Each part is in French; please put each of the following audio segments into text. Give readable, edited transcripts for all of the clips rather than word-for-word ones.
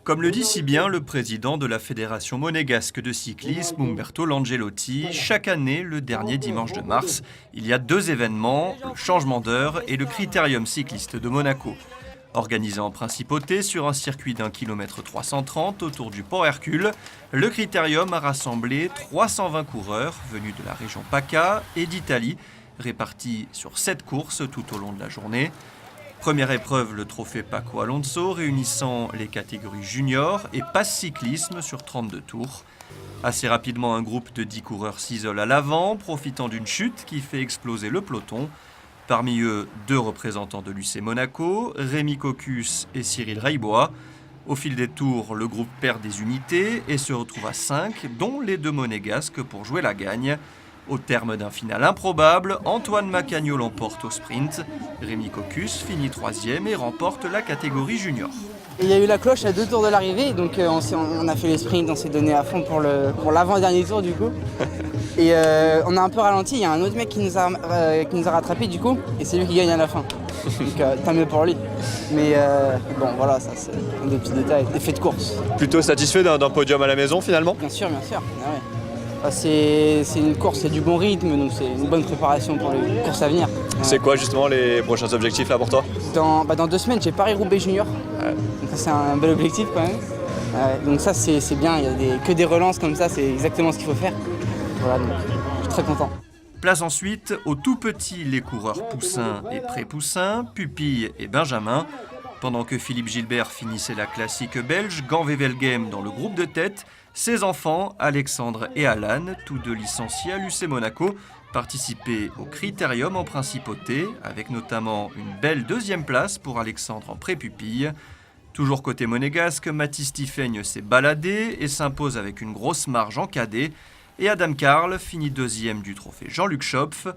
Comme le dit si bien le président de la Fédération monégasque de cyclisme, Umberto Langelotti, chaque année, le dernier dimanche de mars, il y a deux événements, le changement d'heure et le critérium cycliste de Monaco. Organisé en principauté sur un circuit d'1 km 330 autour du port Hercule, le critérium a rassemblé 320 coureurs venus de la région PACA et d'Italie, répartis sur 7 courses tout au long de la journée. Première épreuve, le trophée Paco Alonso, réunissant les catégories juniors et passe cyclisme sur 32 tours. Assez rapidement, un groupe de 10 coureurs s'isole à l'avant, profitant d'une chute qui fait exploser le peloton. Parmi eux, 2 représentants de l'UC Monaco, Rémi Cocus et Cyril Reibois. Au fil des tours, le groupe perd des unités et se retrouve à 5, dont les 2 monégasques pour jouer la gagne. Au terme d'un final improbable, Antoine Macagno l'emporte au sprint. Rémi Cocus finit 3e et remporte la catégorie junior. Il y a eu la cloche à 2 tours de l'arrivée, donc on a fait les sprints, on s'est donné à fond pour l'avant-dernier tour du coup. Et on a un peu ralenti, il y a un autre mec qui nous a rattrapé du coup, et c'est lui qui gagne à la fin. Donc tant mieux pour lui. Mais bon voilà, ça c'est des petits détails, effet de course. Plutôt satisfait d'un podium à la maison finalement? Bien sûr, bien sûr. Ah ouais. C'est une course, c'est du bon rythme, donc c'est une bonne préparation pour les courses à venir. C'est quoi justement les prochains objectifs là pour toi? Dans 2 semaines, j'ai Paris-Roubaix Junior. Ouais. Donc ça c'est un bel objectif quand même. Donc ça c'est bien, il y a que des relances comme ça, c'est exactement ce qu'il faut faire. Voilà, donc je suis très content. Place ensuite aux tout petits, les coureurs poussins et pré-poussins, Pupille et Benjamin. Pendant que Philippe Gilbert finissait la classique belge, Gand-Wevelgem dans le groupe de tête, ses enfants, Alexandre et Alan, tous 2 licenciés à l'UC Monaco, participaient au critérium en principauté, avec notamment une belle 2e place pour Alexandre en pré-pupille. Toujours côté monégasque, Mathis Tifeigne s'est baladé et s'impose avec une grosse marge en cadet. Et Adam Karl finit 2e du trophée Jean-Luc Schopf.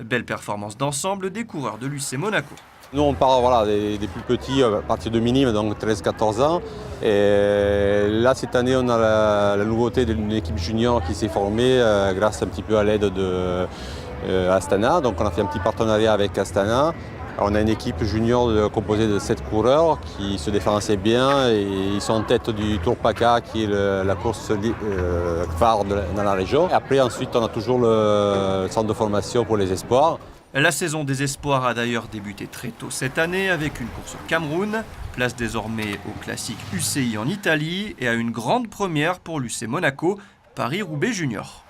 Belle performance d'ensemble des coureurs de l'UC Monaco. Nous, on part des plus petits, à partir de minimes, donc 13-14 ans. Et là, cette année, on a la nouveauté d'une équipe junior qui s'est formée grâce un petit peu à l'aide de Astana. Donc, on a fait un petit partenariat avec Astana. On a une équipe junior composée de 7 coureurs qui se différencient bien et ils sont en tête du Tour PACA qui est la course phare dans la région. Et après, ensuite, on a toujours le centre de formation pour les espoirs. La saison des espoirs a d'ailleurs débuté très tôt cette année avec une course au Cameroun, place désormais au classique UCI en Italie et à une grande première pour l'UC Monaco, Paris-Roubaix Junior.